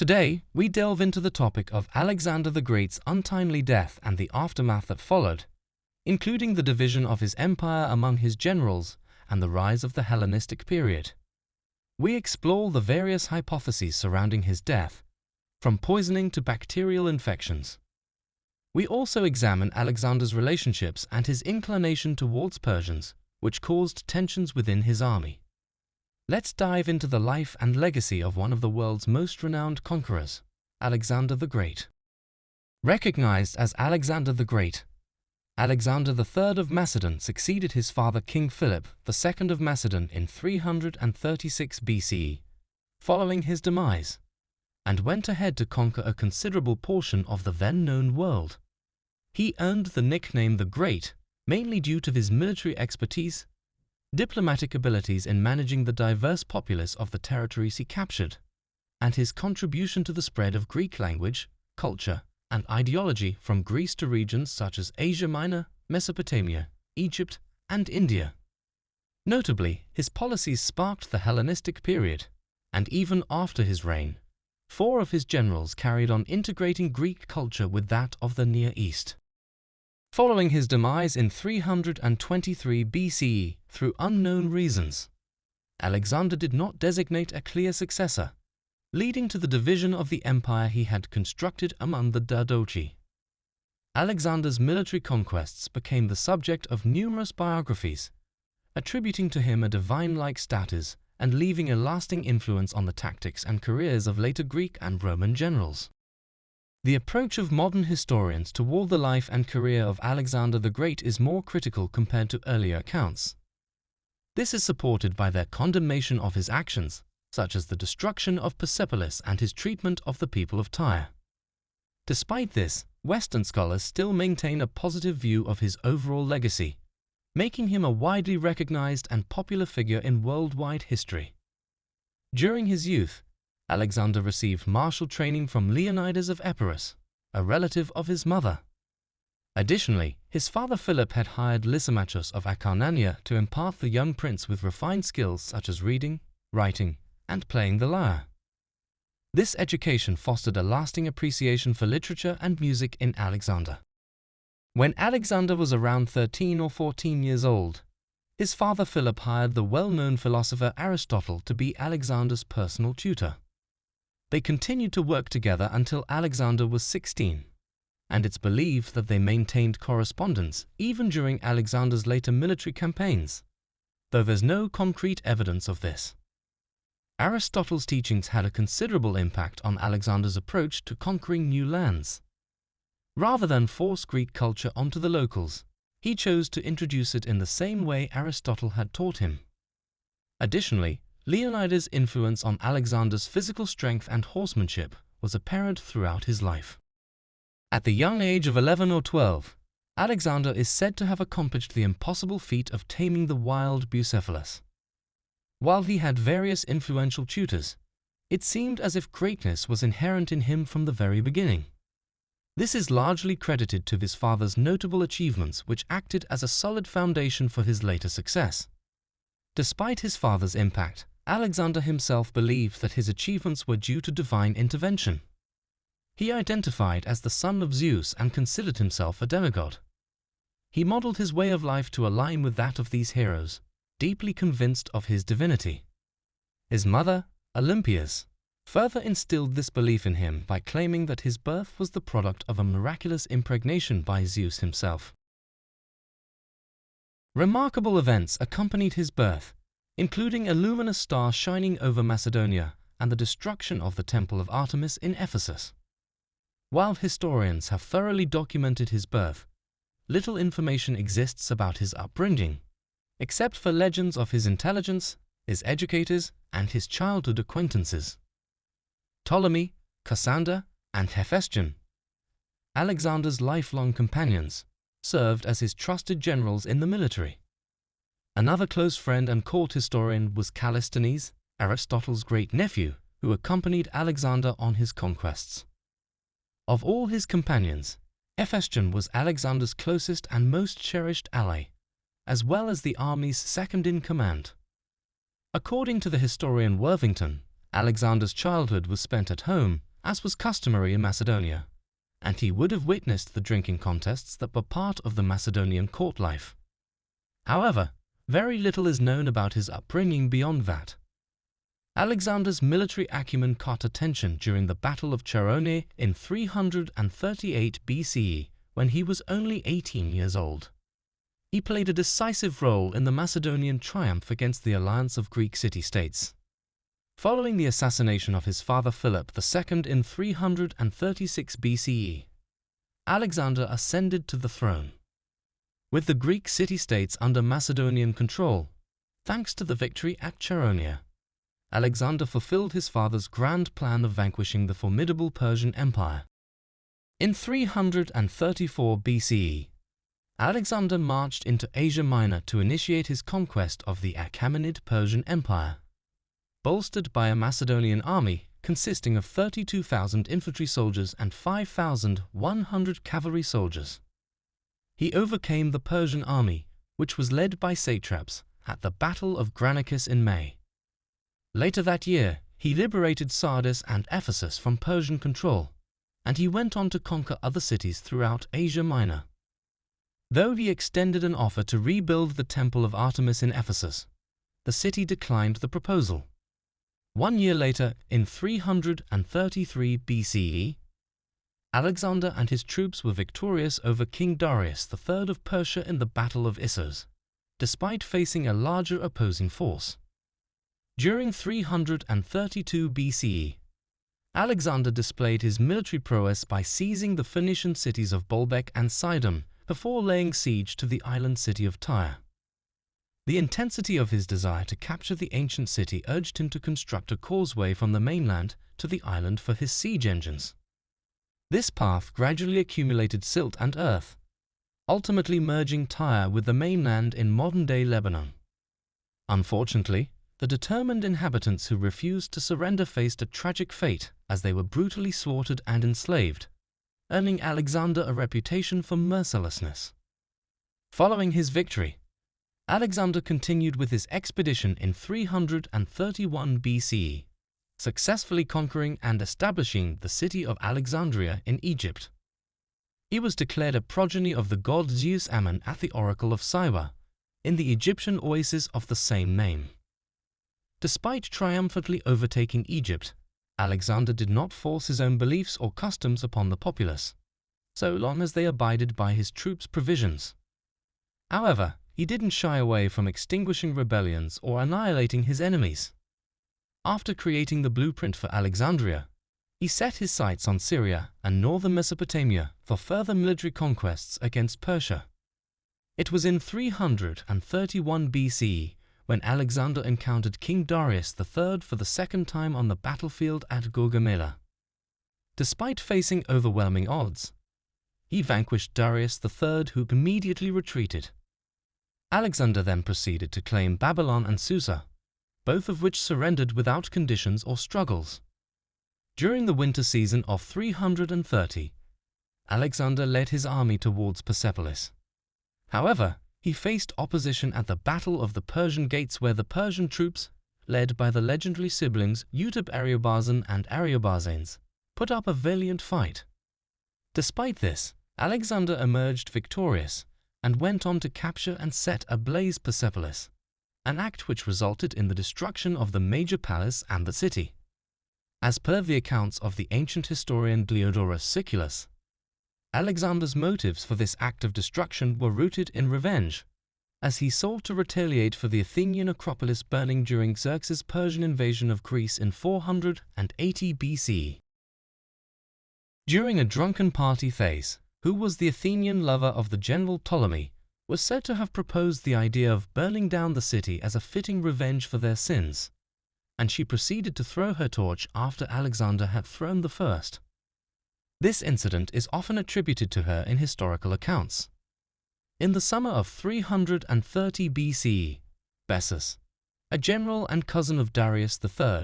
Today, we delve into the topic of Alexander the Great's untimely death and the aftermath that followed, including the division of his empire among his generals and the rise of the Hellenistic period. We explore the various hypotheses surrounding his death, from poisoning to bacterial infections. We also examine Alexander's relationships and his inclination towards Persians, which caused tensions within his army. Let's dive into the life and legacy of one of the world's most renowned conquerors, Alexander the Great. Recognized as Alexander the Great, Alexander III of Macedon succeeded his father King Philip II of Macedon in 336 BCE, following his demise, and went ahead to conquer a considerable portion of the then-known world. He earned the nickname the Great mainly due to his military expertise, diplomatic abilities in managing the diverse populace of the territories he captured, and his contribution to the spread of Greek language, culture, and ideology from Greece to regions such as Asia Minor, Mesopotamia, Egypt, and India. Notably, his policies sparked the Hellenistic period, and even after his reign, 4 of his generals carried on integrating Greek culture with that of the Near East. Following his demise in 323 BCE through unknown reasons, Alexander did not designate a clear successor, leading to the division of the empire he had constructed among the Dadochi. Alexander's military conquests became the subject of numerous biographies, attributing to him a divine-like status and leaving a lasting influence on the tactics and careers of later Greek and Roman generals. The approach of modern historians toward the life and career of Alexander the Great is more critical compared to earlier accounts. This is supported by their condemnation of his actions, such as the destruction of Persepolis and his treatment of the people of Tyre. Despite this, Western scholars still maintain a positive view of his overall legacy, making him a widely recognized and popular figure in worldwide history. During his youth, Alexander received martial training from Leonidas of Epirus, a relative of his mother. Additionally, his father Philip had hired Lysimachus of Acarnania to impart the young prince with refined skills such as reading, writing, and playing the lyre. This education fostered a lasting appreciation for literature and music in Alexander. When Alexander was around 13 or 14 years old, his father Philip hired the well-known philosopher Aristotle to be Alexander's personal tutor. They continued to work together until Alexander was 16, and it's believed that they maintained correspondence even during Alexander's later military campaigns, though there's no concrete evidence of this. Aristotle's teachings had a considerable impact on Alexander's approach to conquering new lands. Rather than force Greek culture onto the locals, he chose to introduce it in the same way Aristotle had taught him. Additionally, Leonidas' influence on Alexander's physical strength and horsemanship was apparent throughout his life. At the young age of 11 or 12, Alexander is said to have accomplished the impossible feat of taming the wild Bucephalus. While he had various influential tutors, it seemed as if greatness was inherent in him from the very beginning. This is largely credited to his father's notable achievements, which acted as a solid foundation for his later success. Despite his father's impact, Alexander himself believed that his achievements were due to divine intervention. He identified as the son of Zeus and considered himself a demigod. He modeled his way of life to align with that of these heroes, deeply convinced of his divinity. His mother, Olympias, further instilled this belief in him by claiming that his birth was the product of a miraculous impregnation by Zeus himself. Remarkable events accompanied his birth, including a luminous star shining over Macedonia and the destruction of the Temple of Artemis in Ephesus. While historians have thoroughly documented his birth, little information exists about his upbringing, except for legends of his intelligence, his educators, and his childhood acquaintances. Ptolemy, Cassander, and Hephaestion, Alexander's lifelong companions, served as his trusted generals in the military. Another close friend and court historian was Callisthenes, Aristotle's great-nephew, who accompanied Alexander on his conquests. Of all his companions, Hephaestion was Alexander's closest and most cherished ally, as well as the army's second-in-command. According to the historian Worthington, Alexander's childhood was spent at home as was customary in Macedonia, and he would have witnessed the drinking contests that were part of the Macedonian court life. However, very little is known about his upbringing beyond that. Alexander's military acumen caught attention during the Battle of Chaeronea in 338 BCE, when he was only 18 years old. He played a decisive role in the Macedonian triumph against the alliance of Greek city-states. Following the assassination of his father Philip II in 336 BCE, Alexander ascended to the throne. With the Greek city-states under Macedonian control, thanks to the victory at Chaeronea, Alexander fulfilled his father's grand plan of vanquishing the formidable Persian Empire. In 334 BCE, Alexander marched into Asia Minor to initiate his conquest of the Achaemenid Persian Empire. Bolstered by a Macedonian army consisting of 32,000 infantry soldiers and 5,100 cavalry soldiers, he overcame the Persian army, which was led by satraps, at the Battle of Granicus in May. Later that year, he liberated Sardis and Ephesus from Persian control, and he went on to conquer other cities throughout Asia Minor. Though he extended an offer to rebuild the Temple of Artemis in Ephesus, the city declined the proposal. 1 year later, in 333 BCE, Alexander and his troops were victorious over King Darius III of Persia in the Battle of Issos, despite facing a larger opposing force. During 332 BCE, Alexander displayed his military prowess by seizing the Phoenician cities of Baalbek and Sidon before laying siege to the island city of Tyre. The intensity of his desire to capture the ancient city urged him to construct a causeway from the mainland to the island for his siege engines. This path gradually accumulated silt and earth, ultimately merging Tyre with the mainland in modern-day Lebanon. Unfortunately, the determined inhabitants who refused to surrender faced a tragic fate as they were brutally slaughtered and enslaved, earning Alexander a reputation for mercilessness. Following his victory, Alexander continued with his expedition in 331 BCE, successfully conquering and establishing the city of Alexandria in Egypt. He was declared a progeny of the god Zeus Ammon at the Oracle of Siwa, in the Egyptian oasis of the same name. Despite triumphantly overtaking Egypt, Alexander did not force his own beliefs or customs upon the populace, so long as they abided by his troops' provisions. However, he didn't shy away from extinguishing rebellions or annihilating his enemies. After creating the blueprint for Alexandria, he set his sights on Syria and northern Mesopotamia for further military conquests against Persia. It was in 331 BCE when Alexander encountered King Darius III for the second time on the battlefield at Gaugamela. Despite facing overwhelming odds, he vanquished Darius III, who immediately retreated. Alexander then proceeded to claim Babylon and Susa, both of which surrendered without conditions or struggles. During the winter season of 330, Alexander led his army towards Persepolis. However, he faced opposition at the Battle of the Persian Gates, where the Persian troops, led by the legendary siblings Utub-Ariobarzan and Ariobarzanes, put up a valiant fight. Despite this, Alexander emerged victorious and went on to capture and set ablaze Persepolis, an act which resulted in the destruction of the major palace and the city. As per the accounts of the ancient historian Diodorus Siculus, Alexander's motives for this act of destruction were rooted in revenge, as he sought to retaliate for the Athenian Acropolis burning during Xerxes' Persian invasion of Greece in 480 BC. During a drunken party, Thais, who was the Athenian lover of the general Ptolemy, was said to have proposed the idea of burning down the city as a fitting revenge for their sins, and she proceeded to throw her torch after Alexander had thrown the first. This incident is often attributed to her in historical accounts. In the summer of 330 BCE, Bessus, a general and cousin of Darius III,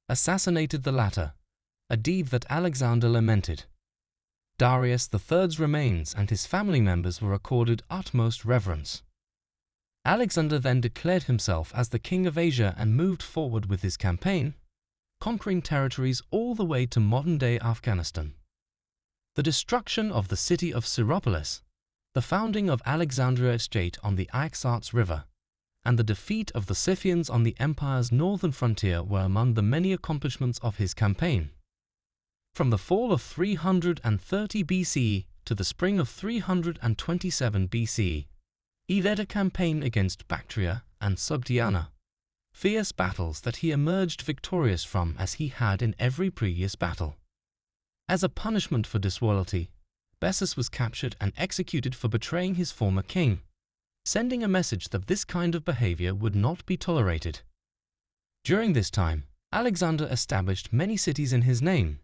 assassinated the latter, a deed that Alexander lamented. Darius III's remains and his family members were accorded utmost reverence. Alexander then declared himself as the king of Asia and moved forward with his campaign, conquering territories all the way to modern-day Afghanistan. The destruction of the city of Syropolis, the founding of Alexandria State on the Iaxartes River, and the defeat of the Scythians on the empire's northern frontier were among the many accomplishments of his campaign. From the fall of 330 BCE to the spring of 327 BCE, he led a campaign against Bactria and Sogdiana, fierce battles that he emerged victorious from as he had in every previous battle. As a punishment for disloyalty, Bessus was captured and executed for betraying his former king, sending a message that this kind of behavior would not be tolerated. During this time, Alexander established many cities in his name,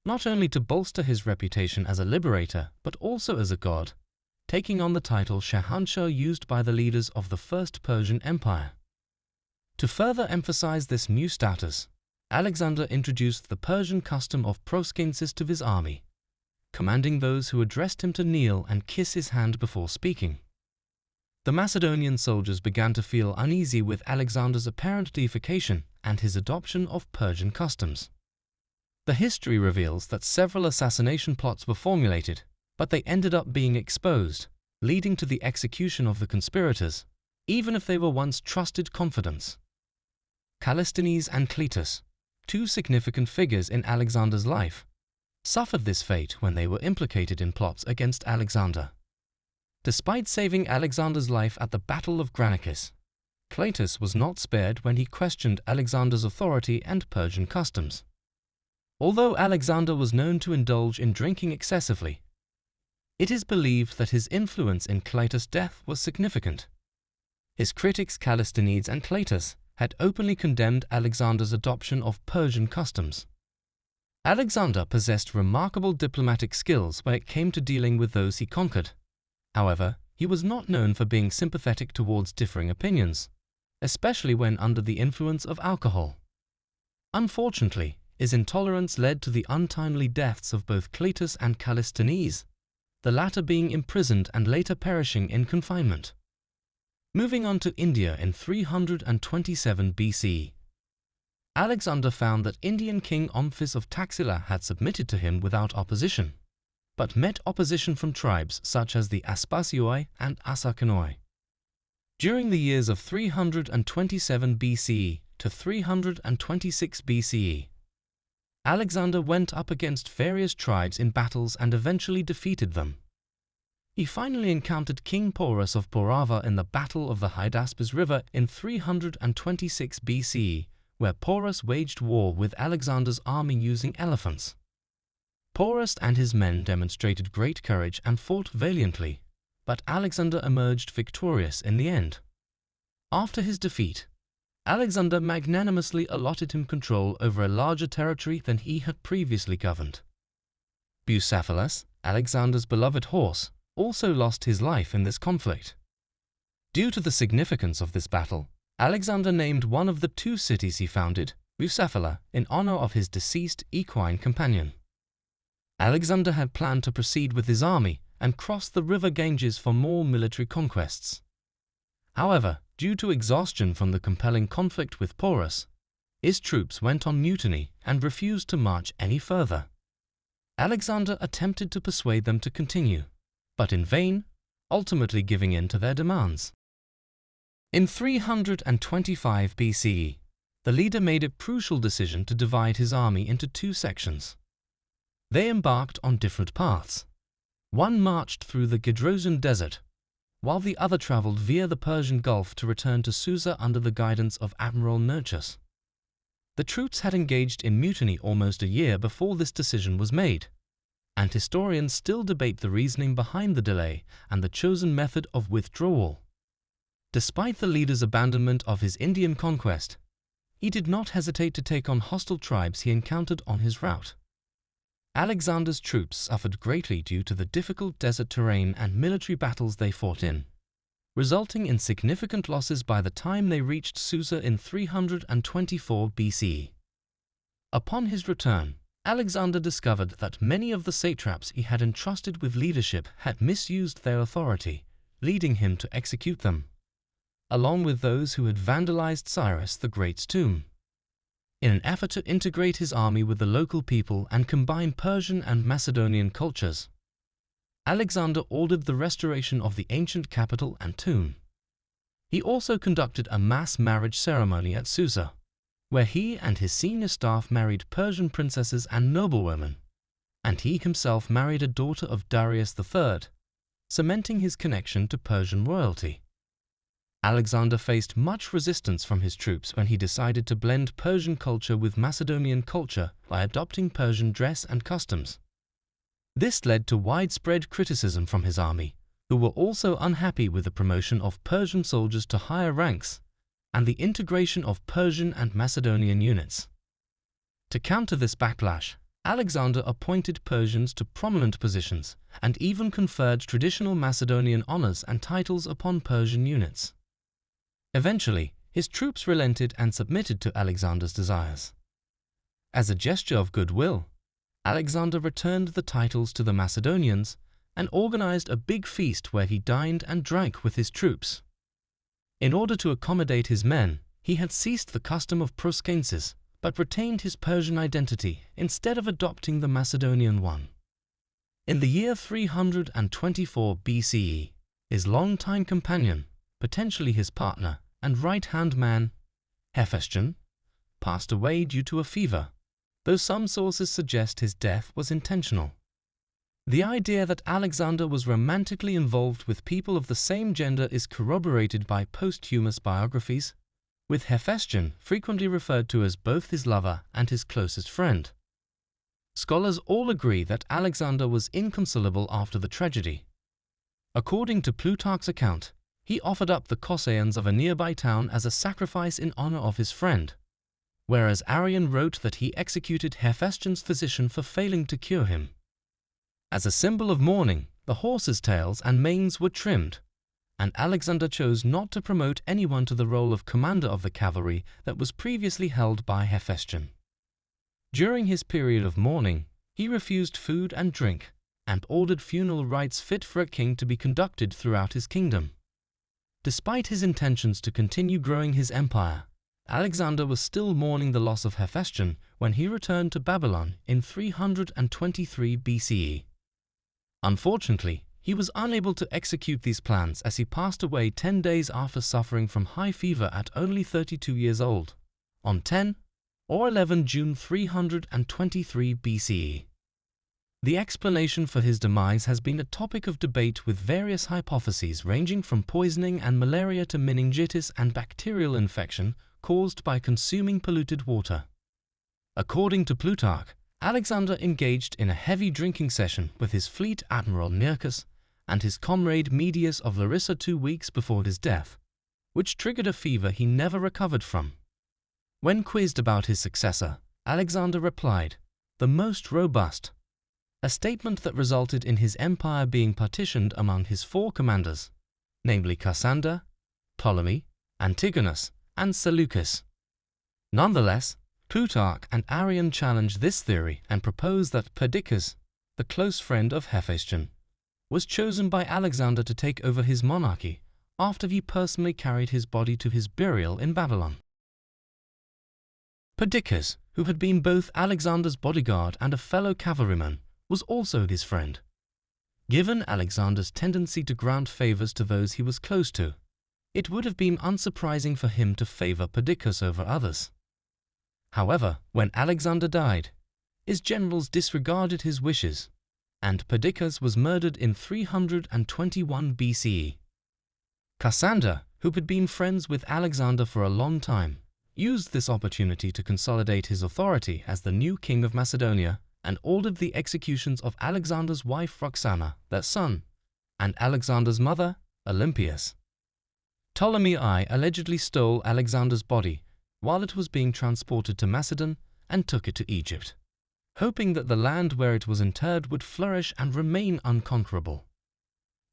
not only to bolster his reputation as a liberator, but also as a god, taking on the title Shahanshah used by the leaders of the First Persian Empire. To further emphasize this new status, Alexander introduced the Persian custom of proskensis to his army, commanding those who addressed him to kneel and kiss his hand before speaking. The Macedonian soldiers began to feel uneasy with Alexander's apparent deification and his adoption of Persian customs. The history reveals that several assassination plots were formulated, but they ended up being exposed, leading to the execution of the conspirators, even if they were once trusted confidants. Callisthenes and Cletus, two significant figures in Alexander's life, suffered this fate when they were implicated in plots against Alexander. Despite saving Alexander's life at the Battle of Granicus, Cletus was not spared when he questioned Alexander's authority and Persian customs. Although Alexander was known to indulge in drinking excessively, it is believed that his influence in Cletus' death was significant. His critics Callisthenes and Cletus had openly condemned Alexander's adoption of Persian customs. Alexander possessed remarkable diplomatic skills when it came to dealing with those he conquered. However, he was not known for being sympathetic towards differing opinions, especially when under the influence of alcohol. Unfortunately, his intolerance led to the untimely deaths of both Cletus and Callisthenes, the latter being imprisoned and later perishing in confinement. Moving on to India in 327 BC, Alexander found that Indian king Omphis of Taxila had submitted to him without opposition, but met opposition from tribes such as the Aspasioi and Assakanoi. During the years of 327 BCE to 326 BCE, Alexander went up against various tribes in battles and eventually defeated them. He finally encountered King Porus of Porava in the Battle of the Hydaspes River in 326 BCE, where Porus waged war with Alexander's army using elephants. Porus and his men demonstrated great courage and fought valiantly, but Alexander emerged victorious in the end. After his defeat, Alexander magnanimously allotted him control over a larger territory than he had previously governed. Bucephalus, Alexander's beloved horse, also lost his life in this conflict. Due to the significance of this battle, Alexander named one of the two cities he founded, Bucephala, in honor of his deceased equine companion. Alexander had planned to proceed with his army and cross the river Ganges for more military conquests. However, due to exhaustion from the compelling conflict with Porus, his troops went on mutiny and refused to march any further. Alexander attempted to persuade them to continue, but in vain, ultimately giving in to their demands. In 325 BCE, the leader made a crucial decision to divide his army into two sections. They embarked on different paths. One marched through the Gedrosan Desert, while the other traveled via the Persian Gulf to return to Susa under the guidance of Admiral Nearchus. The troops had engaged in mutiny almost a year before this decision was made, and historians still debate the reasoning behind the delay and the chosen method of withdrawal. Despite the leader's abandonment of his Indian conquest, he did not hesitate to take on hostile tribes he encountered on his route. Alexander's troops suffered greatly due to the difficult desert terrain and military battles they fought in, resulting in significant losses by the time they reached Susa in 324 BCE. Upon his return, Alexander discovered that many of the satraps he had entrusted with leadership had misused their authority, leading him to execute them, along with those who had vandalized Cyrus the Great's tomb. In an effort to integrate his army with the local people and combine Persian and Macedonian cultures, Alexander ordered the restoration of the ancient capital and tomb. He also conducted a mass marriage ceremony at Susa, where he and his senior staff married Persian princesses and noblewomen, and he himself married a daughter of Darius III, cementing his connection to Persian royalty. Alexander faced much resistance from his troops when he decided to blend Persian culture with Macedonian culture by adopting Persian dress and customs. This led to widespread criticism from his army, who were also unhappy with the promotion of Persian soldiers to higher ranks and the integration of Persian and Macedonian units. To counter this backlash, Alexander appointed Persians to prominent positions and even conferred traditional Macedonian honors and titles upon Persian units. Eventually, his troops relented and submitted to Alexander's desires. As a gesture of goodwill, Alexander returned the titles to the Macedonians and organized a big feast where he dined and drank with his troops. In order to accommodate his men, he had ceased the custom of proskensis, but retained his Persian identity instead of adopting the Macedonian one. In the year 324 BCE, his longtime companion, potentially his partner and right-hand man, Hephaestion, passed away due to a fever, though some sources suggest his death was intentional. The idea that Alexander was romantically involved with people of the same gender is corroborated by posthumous biographies, with Hephaestion frequently referred to as both his lover and his closest friend. Scholars all agree that Alexander was inconsolable after the tragedy. According to Plutarch's account, he offered up the Kosseans of a nearby town as a sacrifice in honor of his friend, whereas Arrian wrote that he executed Hephaestion's physician for failing to cure him. As a symbol of mourning, the horses' tails and manes were trimmed, and Alexander chose not to promote anyone to the role of commander of the cavalry that was previously held by Hephaestion. During his period of mourning, he refused food and drink, and ordered funeral rites fit for a king to be conducted throughout his kingdom. Despite his intentions to continue growing his empire, Alexander was still mourning the loss of Hephaestion when he returned to Babylon in 323 BCE. Unfortunately, he was unable to execute these plans as he passed away 10 days after suffering from high fever at only 32 years old, on 10 or 11 June 323 BCE. The explanation for his demise has been a topic of debate with various hypotheses ranging from poisoning and malaria to meningitis and bacterial infection caused by consuming polluted water. According to Plutarch, Alexander engaged in a heavy drinking session with his fleet admiral Nearchus and his comrade Medius of Larissa 2 weeks before his death, which triggered a fever he never recovered from. When quizzed about his successor, Alexander replied, "The most robust," a statement that resulted in his empire being partitioned among his 4 commanders, namely Cassander, Ptolemy, Antigonus, and Seleucus. Nonetheless, Plutarch and Arrian challenged this theory and proposed that Perdiccas, the close friend of Hephaestion, was chosen by Alexander to take over his monarchy after he personally carried his body to his burial in Babylon. Perdiccas, who had been both Alexander's bodyguard and a fellow cavalryman, was also his friend. Given Alexander's tendency to grant favors to those he was close to, it would have been unsurprising for him to favor Perdiccas over others. However, when Alexander died, his generals disregarded his wishes, and Perdiccas was murdered in 321 BCE. Cassander, who had been friends with Alexander for a long time, used this opportunity to consolidate his authority as the new king of Macedonia and ordered the executions of Alexander's wife Roxana, their son, and Alexander's mother, Olympias. Ptolemy I allegedly stole Alexander's body while it was being transported to Macedon and took it to Egypt, hoping that the land where it was interred would flourish and remain unconquerable.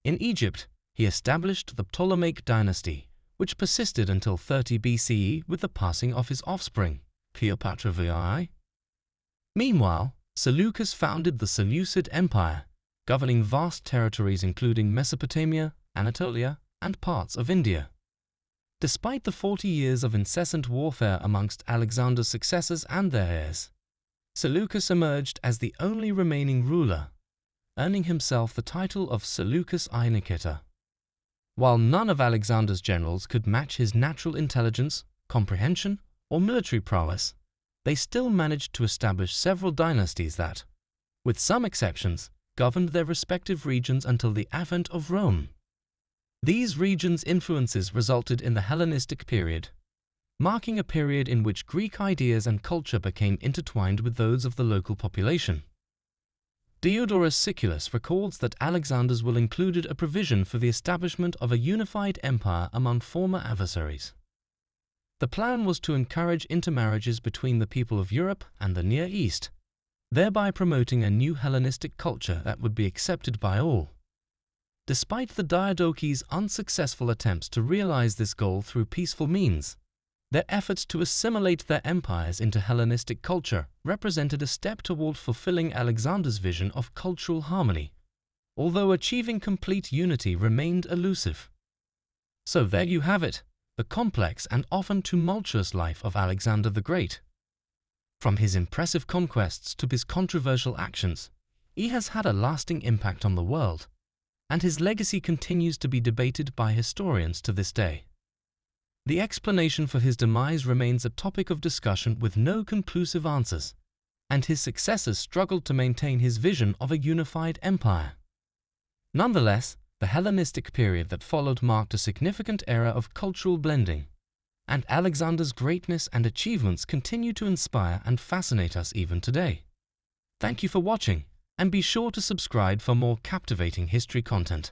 In Egypt, he established the Ptolemaic dynasty, which persisted until 30 BCE with the passing of his offspring, Cleopatra VI. Meanwhile, Seleucus founded the Seleucid Empire, governing vast territories including Mesopotamia, Anatolia, and parts of India. Despite the 40 years of incessant warfare amongst Alexander's successors and their heirs, Seleucus emerged as the only remaining ruler, earning himself the title of Seleucus I Nicator. While none of Alexander's generals could match his natural intelligence, comprehension, or military prowess, they still managed to establish several dynasties that, with some exceptions, governed their respective regions until the advent of Rome. These regions' influences resulted in the Hellenistic period, marking a period in which Greek ideas and culture became intertwined with those of the local population. Diodorus Siculus records that Alexander's will included a provision for the establishment of a unified empire among former adversaries. The plan was to encourage intermarriages between the people of Europe and the Near East, thereby promoting a new Hellenistic culture that would be accepted by all. Despite the Diadoches' unsuccessful attempts to realize this goal through peaceful means, their efforts to assimilate their empires into Hellenistic culture represented a step toward fulfilling Alexander's vision of cultural harmony, although achieving complete unity remained elusive. So there you have it, the complex and often tumultuous life of Alexander the Great. From his impressive conquests to his controversial actions, he has had a lasting impact on the world, and his legacy continues to be debated by historians to this day. The explanation for his demise remains a topic of discussion with no conclusive answers, and his successors struggled to maintain his vision of a unified empire. Nonetheless, the Hellenistic period that followed marked a significant era of cultural blending, and Alexander's greatness and achievements continue to inspire and fascinate us even today. Thank you for watching, and be sure to subscribe for more captivating history content.